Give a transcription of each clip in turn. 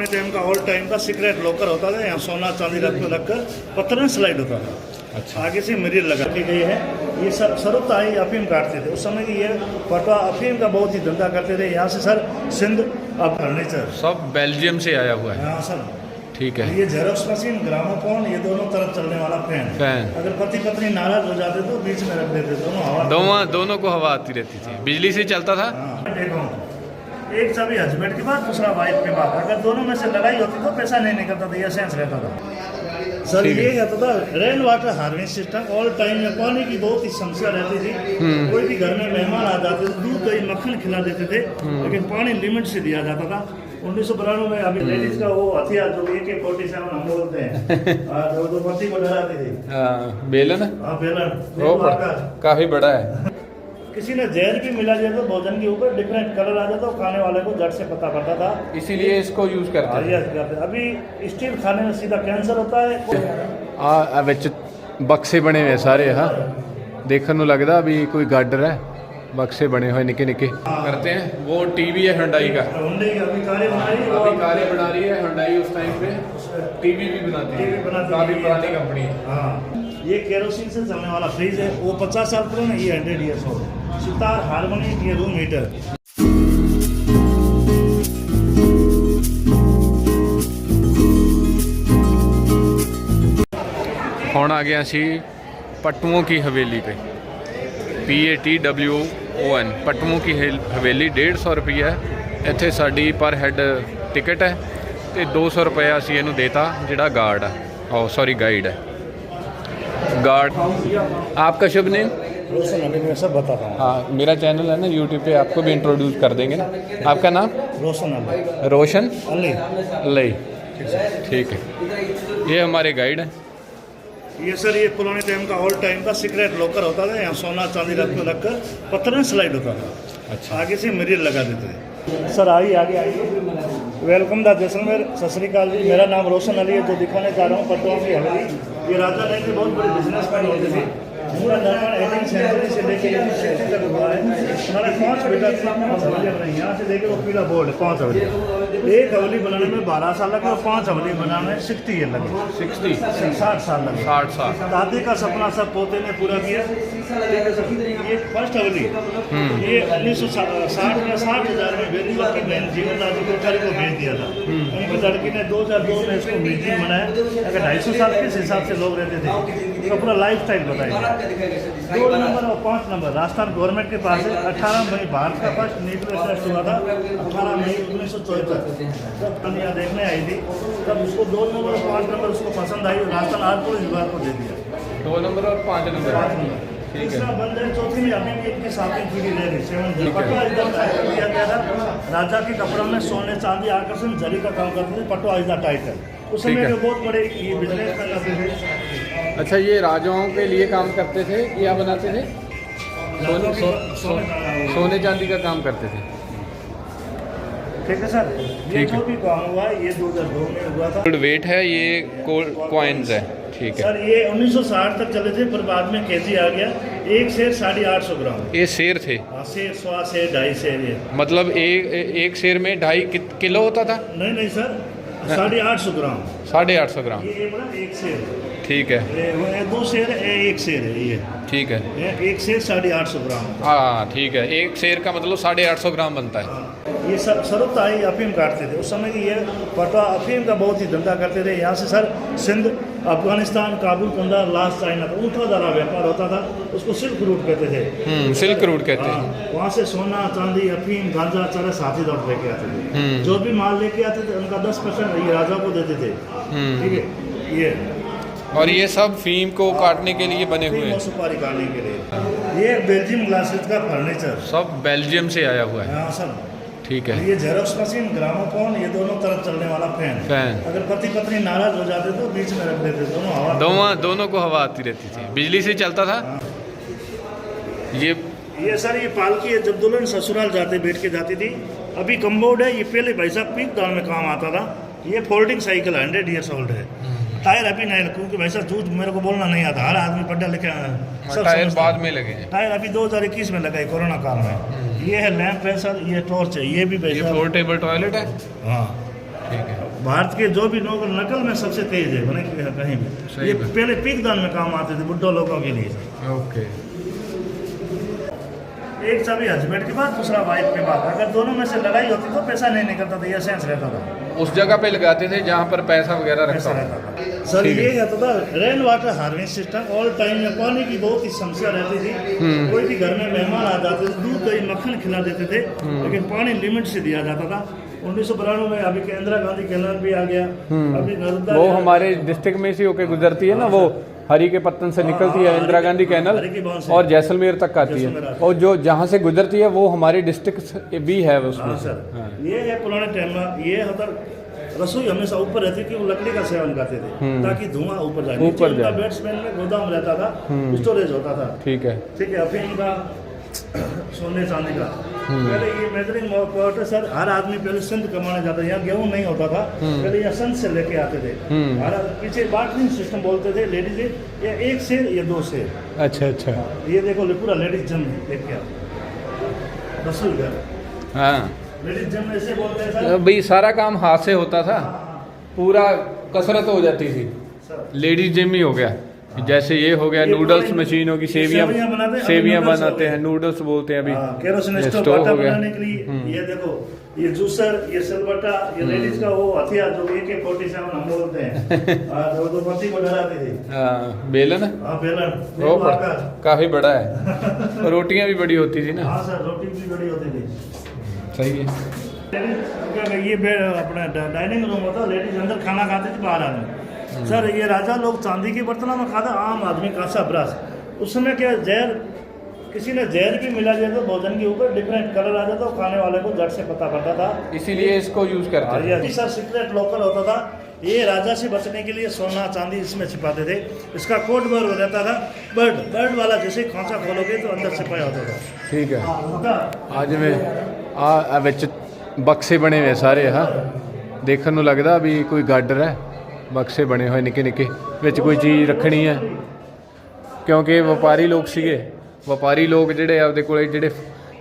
Time का all time का secret locker होता था, यहाँ सोना चांदी रख कर पत्थर में स्लाइड होता था। अच्छा। आगे से मिरर लगा के गई है। ये सर सरुताई अफीम काटते थे उस समय की, ये पटवा अफीम का बहुत ही धंधा करते थे। यहाँ से सर सिंध अब फर्नीचर सब बेल्जियम से आया हुआ है। हाँ सर, ठीक है। ये जेरोक्स मशीन, ग्रामोफोन, ये दोनों तरफ चलने वाला फैन। अगर पति पत्नी नाराज हो जाते तो बीच में रख देते, दोनों को हवा आती रहती थी, बिजली से चलता था। देखो, एक चाबी हस्बैंड के पास, दूसरा वाइफ के पास। अगर दोनों में से लड़ाई होती तो पैसा नहीं निकलता था, यह सेंस रहता था। सर ये कहता था rain water harvesting system. All time में पानी की बहुत ही समस्या रहती थी। कोई भी घर में मेहमान आ जाते थे, दूध दही मक्खन खिला देते थे, लेकिन पानी लिमिट से दिया जाता था। 1992 में अभी लेडीज का वो हथियार जो AK-47 हम बोलते हैं, जो पति को डराती थी, बेलन। हाँ बेलन, काफी बड़ा है। किसी ने जहर भी मिला दिया तो भोजन के ऊपर डिफरेंट कलर आ जाता, खाने वाले को झट से पता पड़ता था, इसीलिए इसको यूज करते हैं। अभी स्टील खाने में सीधा कैंसर होता है। विच बक्से बने हुए सारे, हाँ देखने को लगता अभी कोई गार्डर है, बक्से बने हुए निके निके करते हैं। वो टीवी है हुंडई का, अभी कारे बना रही है हुंडई। उस टाइम पे टीवी भी बनाती है, काफी पुरानी कंपनी है। हाँ, ये केरोसिन से चलने वाला फ्रिज है, वो 50 साल पुराना, ये 100 ईयर्स ओल्ड। सितार, हारमोनियम, ये रूम हीटर। ਹੁਣ ਆ ਗਿਆ ਸੀ पटुओं की हवेली पे, PATWON पटुओं की हवेली। 150 रुपया है ਇੱਥੇ ਸਾਡੀ पर ਹੈਡ टिकट है, ਤੇ 200 रुपया ਅਸੀਂ ਇਹਨੂੰ देता ਜਿਹੜਾ गार्ड है, सॉरी गाइड है, गार्ड। आपका शुभ नेम? रोशन अली, मैं सब बताता हूँ। हाँ, मेरा चैनल है ना यूट्यूब पे, आपको भी इंट्रोड्यूस कर देंगे ना। आपका नाम? रोशन अली। रोशन अली। अली, ठीक है। ये हमारे गाइड हैं। ये सर ये पुराने टाइम का ऑल टाइम का सीक्रेट लॉकर होता था, यहाँ सोना चांदी रख कर पत्थर में स्लाइड होता था। अच्छा। आगे से मिरर लगा देते थे। सर आइए आगे आइए। Welcome the Jaisalmer. सत श्री अकाल जी, मेरा नाम रोशन अली है। जो दिखाने जा रहा हूँ पटुओं की हवेली, ये राजा ने की बहुत बड़ी बिजनेसमैन होते थे। पूरा निर्माण 18वीं सेंचुरी से लेकर 1860 तक हुआ है। हमारे 5 बेटा थे, 5 हवेलियाँ बनाई। यहाँ से लेकर वो पीला बोर्ड 5 हवेलियाँ। एक हवेली बनाने में 12 साल लगे और 5 हवेली बनाने में 60 ईयर लगे। 60 साल लगे। 60 साल। दादी का सपना सब पोते ने पूरा किया। ये फर्स्ट हवेली, ये 1960 में 60,000 में बेटी की बहन जीवन राजी कोठारी को भेज दिया था। उनकी लड़की ने 2002 में इसको म्यूजियम बनाया। अगर 250 साल किस हिसाब से लोग रहते थे, उनका पूरा लाइफ स्टाइल बताया। 2 नंबर और 5 नंबर राजस्थान गवर्नमेंट के पास है। 18 मई भारत का फर्स्ट न्यूक्लियर टेस्ट हुआ था। 18 मई 1974 जब कन्या देखने आई थी, तब उसको 2 नंबर और 5 नंबर उसको पसंद आई, राजस्थान आर्ट पुलिस विभाग को दे दिया। 2 नंबर और 5 नंबर। तीसरा बंद है, चौथी में अभी भी इनकी 7वीं पीढ़ी रह रही। 7 पटवा इधर टाइटल दिया गया था। राजा के कपड़ों में सोने चांदी आकर्षण जरी का काम करते थे। Patwa is the title. उस समय बहुत बड़े ये बिजनेस करते थे। अच्छा, ये राजाओं के लिए काम करते थे, क्या बनाते थे? सोने चांदी का काम करते थे। ठीक है सर, ये जो भी काम हुआ है ये 2002 में हुआ था। गोल्ड वेट है, ये कॉइन्स है। ठीक है सर, ये 1960 तक चले थे, पर बाद में केजी आ गया। एक शेर 850 ग्राम। ये शेर थे? हाँ, शेर 100 शेर 2.5 शेर। ये मतलब एक शेर में 2.5 किलो होता था? नहीं सर, 850 ग्राम। 850 ग्राम। ये बड़ा एक शेर। ठीक है। 2 शेर है, 1 शेर है ये। ठीक है। एक शेर 850 ग्राम। हाँ ठीक है, एक शेर का मतलब 850 ग्राम बनता है। ये सब सरुताई अफीम काटते थे उस समय की, ये पटवा अफीम का बहुत ही धंधा करते थे। यहाँ से सर सिंध, अफगानिस्तान, काबुल, कंधार, लास्ट चाइना का ऊँचा दरा व्यापार होता था, उसको सिल्क रूट कहते थे। सिल्क रूट कहते हैं। वहाँ से सोना चांदी अफीम गांजा चरस हाथी दौड़ लेके आते थे। जो भी माल लेके आते थे उनका 10% ये राजा को देते थे। ठीक है। ये और ये सब फीम को काटने के लिए बने हुए हैं, सुपारी काटने के लिए। ये बेल्जियम ग्लासेस का फर्नीचर सब बेल्जियम से आया हुआ है। हाँ सर, ठीक है। ये जेरोक्स मशीन, ग्रामोफोन, ये दोनों तरफ चलने वाला फैन। अगर पति पत्नी नाराज हो जाते तो बीच में रख देते, दोनों को हवा आती रहती थी, बिजली से चलता था। ये सर ये पालकी है, जब दुल्हन ससुराल जाते बैठ के जाती थी। अभी कम्बोर्ड है, ये पहले भाई साहब पीक दाल में काम आता था। ये फोल्डिंग साइकिल 100 ईयर्स ओल्ड है। टायर अभी नहीं, क्योंकि वैसा झूठ मेरे को बोलना नहीं आता, हर आदमी पढ़ा लिखा है। टायर बाद में लगे हैं। टायर अभी 2021 में लगा है, कोरोना काल में। ये है लैंप है सर, ये टॉर्च है, ये भी ये पोर्टेबल टॉयलेट है। हाँ ठीक है। भारत के जो भी लोग नकल में सबसे तेज है मैंने कहीं भी। सही ये बात। पहले पीकदान में काम आते थे बुड्ढों लोगों के लिए। ओके। एक चाबी हस्बैंड के पास, दूसरा वाइफ के पास। अगर दोनों में से लड़ाई होती तो पैसा नहीं निकलता था, ये सेंस रहता था। उस जगह पे लगाते थे जहाँ पर पैसा वगैरह रखा ऐसा हो। रहता था सर। ठीक है। ये होता था rain water harvesting system. All time में पानी की बहुत ही समस्या रहती थी। कोई भी घर में मेहमान आ जाते थे, दूध दही मक्खन खिला देते थे, लेकिन पानी लिमिट से दिया जाता था। 1992 में अभी इंदिरा गांधी कैनाल भी आ गया। अभी नर्मदा वो हमारे डिस्ट्रिक्ट में से होके गुजरती है ना, वो हरी के पत्तन से निकलती है इंदिरा गांधी कैनल हरी के बांध से। और जैसलमेर तक आती जैसलमेर है, आती और जो जहाँ से गुजरती है वो हमारी डिस्ट्रिक्ट भी है उसमें हाँ से। सर। ये है पुराने टाइम में। ये होता रसोई हमेशा ऊपर रहती थी, वो लकड़ी का सेवन करते थे ताकि धुआं ऊपर जाए। नीचे उनका बेड्समैन में गोदाम रहता था, स्टोरेज होता था। ठीक है। ठीक है। अफीम का, सोने चांदी का। पहले ये मेजरिंग पॉइंट है सर। हर आदमी पहले सिंध कमाने जाता था। यहाँ गेहूं नहीं होता था, पहले यहाँ सिंध से लेके आते थे। हर पीछे बार्टरिंग सिस्टम बोलते थे। लेडीज या एक शेर या दो शेर। अच्छा अच्छा। ये देखो पूरा लेडीज जम देख के रसोई घर हाँ लेडीज जम ऐसे बोलते हैं सर। भाई सारा काम हाथ से होता था, पूरा कसरत हो जाती थी। सर लेडीज जिम ही हो गया। जैसे ये हो गया, ये नूडल्स पुरानी- मशीन होगी, सेवियां बनाते हैं, अभी सेवियां नूडल्स बनाते हो हैं, गए। नूडल्स बोलते हैं अभी। केरोसिन ये स्टोव स्टोव आटा हो गया। बनाने के लिए। ये देखो ये जूसर, ये सिलबट्टा, ये लेडीज का वो हथियार जो AK-47 हम बोलते हैं। जो पति को डराते थे। हाँ, बेलन। हाँ बेलन। वो देखो आकार। काफी बड़ा है। रोटियां भी बड़ी होती थी ना। हाँ सर, रोटी भी बड़ी होती थी। सही है। लेडीज ये अपना डाइनिंग रूम होता, लेडीज अंदर खाना खाते थे, बाहर आदमी। सर ये राजा लोग चांदी के बर्तनों में खाता, आम आदमी कांसा ब्रश। उस समय क्या जहर, किसी ने जहर भी मिला दिया तो भोजन के ऊपर डिफरेंट कलर आ जाता, खाने वाले को झट से पता पड़ता था। इसीलिए इसको यूज करते हैं। ये सर सीक्रेट लॉकर होता था। ये राजा से बचने के लिए सोना चांदी इसमें छिपाते थे। इसका कोड बर हो रहता था बर्ड वाला। जैसे खांचा खोलोगे तो अंदर से पाया होता था। ठीक है। हाँ, आज में आ विच बक्से बने हुए सारे। हाँ, देखने ਨੂੰ लगदा भी कोई गार्डर है। बक्से बने हुए निके निके, विच कोई चीज़ रखनी है, क्योंकि ਵਪਾਰੀ ਲੋਕ ਸੀਗੇ। ਵਪਾਰੀ ਲੋਕ ਜਿਹੜੇ ਆਪਦੇ ਕੋਲੇ ਜਿਹੜੇ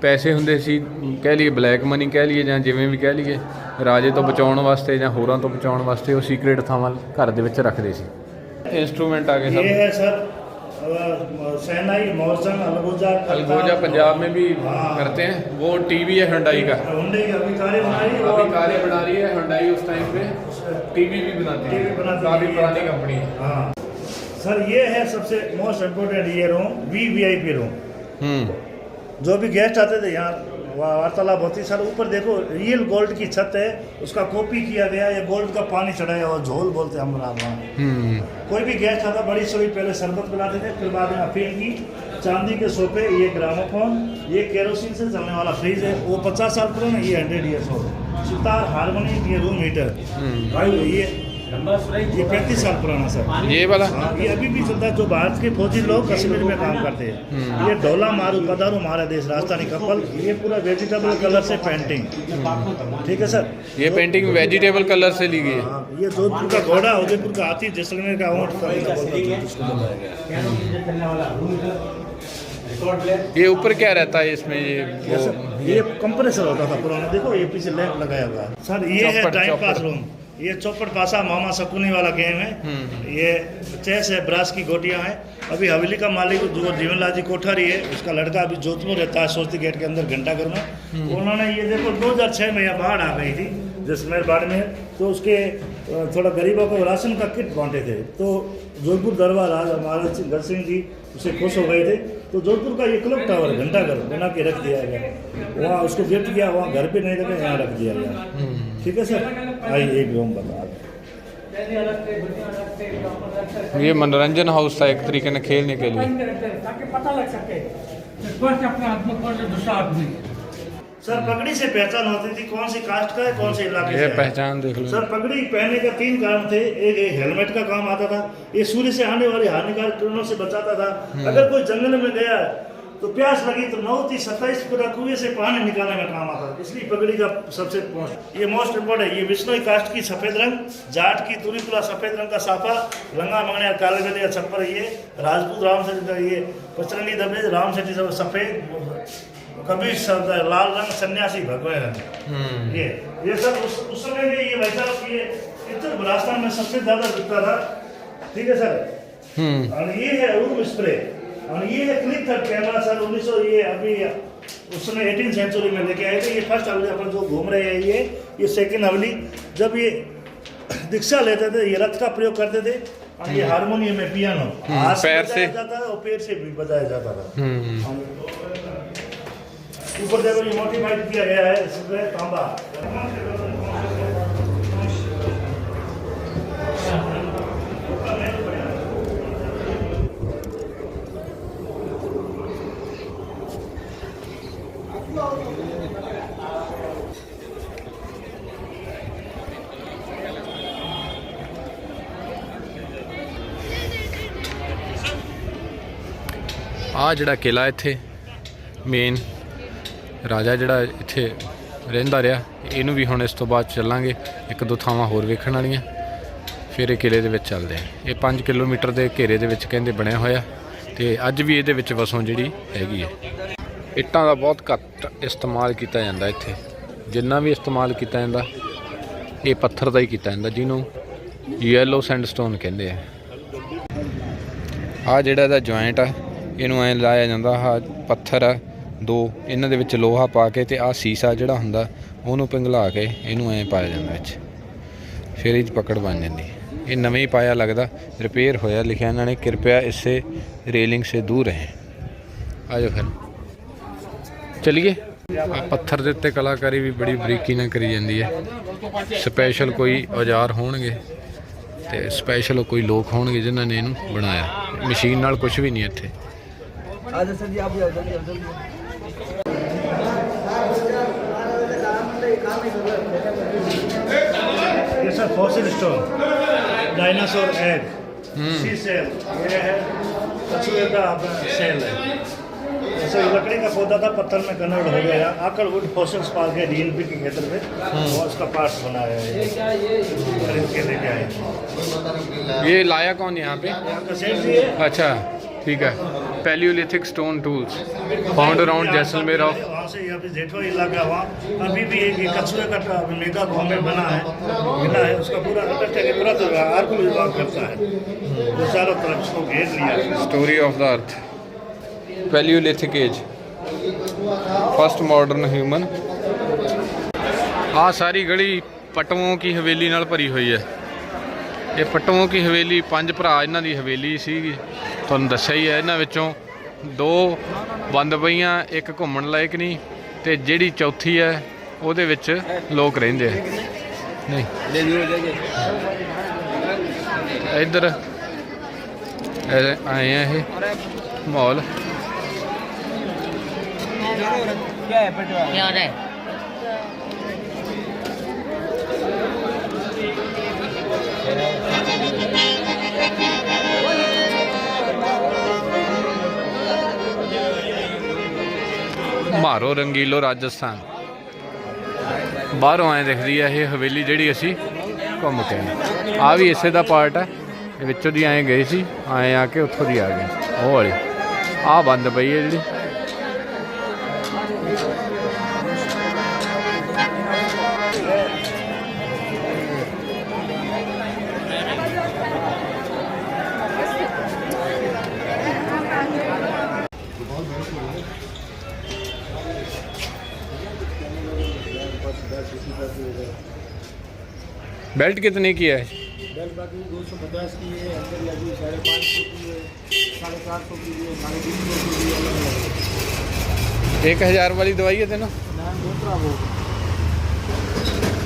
ਪੈਸੇ ਹੁੰਦੇ ਸੀ, ਕਹਿ ਲਈਏ ਬਲੈਕ ਮਨੀ ਕਹਿ ਲਈਏ ਜਾਂ ਜਿਵੇਂ ਵੀ ਕਹਿ ਲਈਏ, ਰਾਜੇ ਤੋਂ ਬਚਾਉਣ ਵਾਸਤੇ ਜਾਂ ਹੋਰਾਂ ਤੋਂ ਬਚਾਉਣ ਵਾਸਤੇ ਉਹ ਸੀਕ੍ਰੇਟ ਥਾਵਾਂ ਘਰ ਦੇ ਵਿੱਚ ਰੱਖਦੇ ਸੀ। ਇੰਸਟਰੂਮੈਂਟ ਆ ਗਏ ये सब। है सर शहनाई, मौसम, अलगोजा पंजाब में भी करते हैं। वो टीवी है हुंडई का, हुंडई अभी कारें बनाई है। अभी कारें बना रही है हुंडई। उस टाइम पे टीवी भी बनाती है, टीवी बनाती है। काफी पुरानी कंपनी है। हाँ सर, ये है सबसे मोस्ट इम्पोर्टेंट ये रूम, VIP रूम। जो भी गेस्ट आते थे यहाँ वार्तालाप होती। सर ऊपर देखो रियल गोल्ड की छत है, उसका कॉपी किया गया। ये गोल्ड का पानी चढ़ाया हुआ, झोल बोलते हैं हम वहाँ। कोई भी गेस्ट आता बड़ी सोई पहले शरबत पिलाते थे, फिर बाद में अफीम की। चांदी के सोफे, ये ग्रामोफोन, ये केरोसिन से चलने वाला फ्रिज है, वो 50 साल पुराना, ये 100 ईयर्स ओल्ड। सितार, हारमोनियम, ये रूम हीटर भाई, ये 35 साल पुराना सर। ये वाला हाँ, ये अभी भी चलता है। जो भारत के फौजी लोग कश्मीर में काम करते हैं। ये ढोला मारू पधारू हमारा देश, राजस्थानी कपल। ये पूरा वेजिटेबल कलर से पेंटिंग। ठीक है सर। ये पेंटिंग वेजिटेबल कलर से ली गई है। हाँ, ये जोधपुर का घोड़ा, उदयपुर का हाथी, जैसलमेर का ऊँट। ये ऊपर क्या रहता है इसमें? ये कंप्रेसर होता था पुराना। देखो ये पीछे लैंप लगाया हुआ है सर। ये है टाइम पास रूम। ये चौपड़ पासा मामा शकुनी वाला गेम है। ये चेस है, ब्रास की गोटियां हैं। अभी हवेली का मालिक जो जीवनलाल जी कोठारी है, उसका लड़का अभी जोधपुर रहता है, सोचती गेट के अंदर घंटाघर में। उन्होंने ये देखो 2006 में यहाँ बाढ़ आ गई थी जैसलमेर बाढ़ में, तो उसके थोड़ा गरीबों को राशन का किट बांटे थे। तो जोधपुर दरबार राजा महाराज सिंह सिंह जी उसे खुश हो गए थे, तो जोधपुर का ये क्लॉक टावर घंटाघर बना के रख दिया गया। वहाँ उसको गिफ्ट किया, वहाँ घर पे नहीं रखे, यहाँ रख दिया गया। ठीक है सर। आइए एक रूम बता। ये मनोरंजन हाउस था एक तरीके से खेलने के लिए। ताकि पता लग सके कौन से अपने आदमी कौन से दूसरा आदमी। सर पगड़ी से पहचान होती थी कौन सी कास्ट का है, कौन से इलाके से ये है। पहचान देख लो। सर पगड़ी पहनने के 3 कारण थे। एक हेलमेट का काम आता था, ये सूर्य से आने वाली हानिकारक किरणों से बचाता था। अगर कोई जंगल में गया तो प्यास लगी तो 9-27 पूरा कुएं से पानी निकालने में काम आता था, इसलिए पगड़ी का सबसे ये मोस्ट इम्पोर्टेंट। ये विष्णु कास्ट की सफेद रंग, जाट की तुरी पूरा सफेद रंग का साफा, रंगा मंगनिया काले गले छप्पर। ये राजपूत राम सेठी, ये पचरंगी दबे राम सेठी सब सफेद कबीर शब्द है, लाल रंग सन्यासी भगवे रंग। ये सर उस समय में ये भाई साहब ये इधर राजस्थान में सबसे ज्यादा बिकता था, ठीक है सर। और ये है रूम स्प्रे, और ये है क्लिक कट कैमरा सर 1900 ये अभी उसने 18 सेंचुरी में लेके आए थे। ये फर्स्ट हवेली अपन जो घूम रहे हैं ये सेकंड हवेली। जब ये दीक्षा लेते थे ये रथ का प्रयोग करते थे, और ये हारमोनियम में पियानो हाथ पैर से जाता था और पैर से भी बजाया जाता था। ऊपर देखो ये मॉडिफाइड किया गया है इसमें तांबा। ਆ ਜਿਹੜਾ ਕਿਲਾ ਇੱਥੇ ਮੇਨ ਰਾਜਾ ਜਿਹੜਾ ਇੱਥੇ ਰਹਿੰਦਾ ਰਿਹਾ, ਇਹਨੂੰ ਵੀ ਹੁਣ ਇਸ ਤੋਂ ਬਾਅਦ ਚੱਲਾਂਗੇ, ਇੱਕ ਦੋ ਥਾਵਾਂ ਹੋਰ ਵੇਖਣ ਵਾਲੀਆਂ, ਫਿਰ ਇਹ ਕਿਲੇ ਦੇ ਵਿੱਚ ਚੱਲਦੇ ਆ। ਇਹ 5 ਕਿਲੋਮੀਟਰ ਦੇ ਘੇਰੇ ਦੇ ਵਿੱਚ ਕਹਿੰਦੇ ਬਣਿਆ ਹੋਇਆ, ਤੇ ਅੱਜ ਵੀ ਇਹਦੇ ਵਿੱਚ ਵਸੋਂ ਜਿਹੜੀ ਹੈਗੀ ਹੈ। ਇੱਟਾਂ ਦਾ ਬਹੁਤ ਘੱਟ ਇਸਤੇਮਾਲ ਕੀਤਾ ਜਾਂਦਾ ਇੱਥੇ, ਜਿੰਨਾ ਵੀ ਇਸਤੇਮਾਲ ਕੀਤਾ ਜਾਂਦਾ ਇਹ ਪੱਥਰ ਦਾ ਹੀ ਕੀਤਾ ਜਾਂਦਾ, ਜਿਹਨੂੰ ਯੈਲੋ ਸੈਂਡਸਟੋਨ ਕਹਿੰਦੇ ਆ। ਆ ਜਿਹੜਾ ਇਹਦਾ ਜੁਆਇੰਟ ਆ ਇਹਨੂੰ ਐਂ ਲਾਇਆ ਜਾਂਦਾ, ਆਹ ਪੱਥਰ ਆ ਦੋ, ਇਹਨਾਂ ਦੇ ਵਿੱਚ ਲੋਹਾ ਪਾ ਕੇ, ਤੇ ਆਹ ਸੀਸਾ ਜਿਹੜਾ ਹੁੰਦਾ ਉਹਨੂੰ ਪਿਘਲਾ ਕੇ ਇਹਨੂੰ ਐਂ ਪਾਇਆ ਜਾਂਦਾ ਵਿੱਚ, ਫਿਰ ਇਹ 'ਚ ਪਕੜ ਬਣ ਜਾਂਦੀ। ਇਹ ਨਵੇਂ ਹੀ ਪਾਇਆ ਲੱਗਦਾ, ਰਿਪੇਅਰ ਹੋਇਆ, ਲਿਖਿਆ ਇਹਨਾਂ ਨੇ ਕਿਰਪਿਆ ਇਸੇ ਰੇਲਿੰਗ ਸੇ ਦੂਰ ਰਹੇ। ਆ ਜਾਓ ਫਿਰ ਚਲੀਏ। ਆ ਪੱਥਰ ਦੇ ਉੱਤੇ ਕਲਾਕਾਰੀ ਵੀ ਬੜੀ ਬਰੀਕੀ ਨਾਲ ਕਰੀ ਜਾਂਦੀ ਹੈ। ਸਪੈਸ਼ਲ ਕੋਈ ਔਜ਼ਾਰ ਹੋਣਗੇ ਤੇ ਸਪੈਸ਼ਲ ਕੋਈ ਲੋਕ ਹੋਣਗੇ ਜਿਨ੍ਹਾਂ ਨੇ ਇਹਨੂੰ ਬਣਾਇਆ, ਮਸ਼ੀਨ ਨਾਲ ਕੁਝ ਵੀ ਨਹੀਂ ਇੱਥੇ। ये sir fossil stone, dinosaur egg, sea shell, ये है कछुए का सेल है। जैसे लकड़ी का पौधा था, पत्थर में कन्वर्ट हो गया। आकर वुड फॉसिल्स पार्क है डीएनपी के क्षेत्र में, और उसका पार्ट्स बनाया है, खरीद के लेके आए। ये लाया कौन यहाँ पे? यहाँ का सेठ जी है। अच्छा ठीक है। Palaeolithic stone tools found around Jaisalmer of. वहाँ से यहाँ पे जेठवा इलाका, वहाँ अभी भी एक कछुए का मेगा गवर्नमेंट बना है, मिला है, उसका पूरा पूरा तो आर्क विभाग करता है, वो चारों तरफ उसको घेर लिया। Story of the earth, palaeolithic age, first modern human. आ सारी गली पटवों की हवेली नाल भरी हुई है। ये पटवों की हवेली 5 भरा इन्हां दी हवेली सीगी, तुहानूं दस्सिया ही है। इन्हां विचों 2 बंद पईआं, एक घूमण लायक नहीं, ते जिहड़ी चौथी है ਉਹਦੇ ਵਿੱਚ ਲੋਕ ਰਹਿੰਦੇ ਆ। नहीं इधर आए हैं ये माहौल क्या है? मारो रंगीलो राजस्थान। बाहरों आए दिखती है ये हवेली जी असी घूम के आ भी इसे का पार्ट है। विचों दी आए गए सी, आए आके उत्थों दी आ गए। वो वाली आ बंद पई है जी। बेल्ट कितने की है? बेल्ट बाकी 250 की है, अंदर लगी 550 की है, 450 की है, 350 की है। 1000 वाली दवाई है तेना?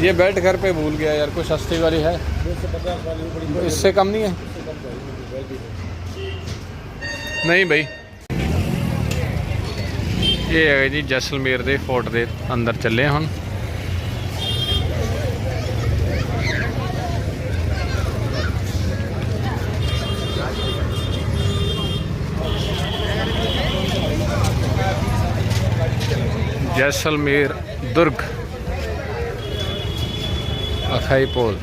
ये बेल्ट घर पे भूल गया यार, कोई सस्ती वाली है? 250 वाली बड़ी, इससे कम नहीं है? नहीं भाई। ये है जी जैसलमेर के फोर्ट के अंदर चले हम। जैसलमेर दुर्ग अखाई पोल।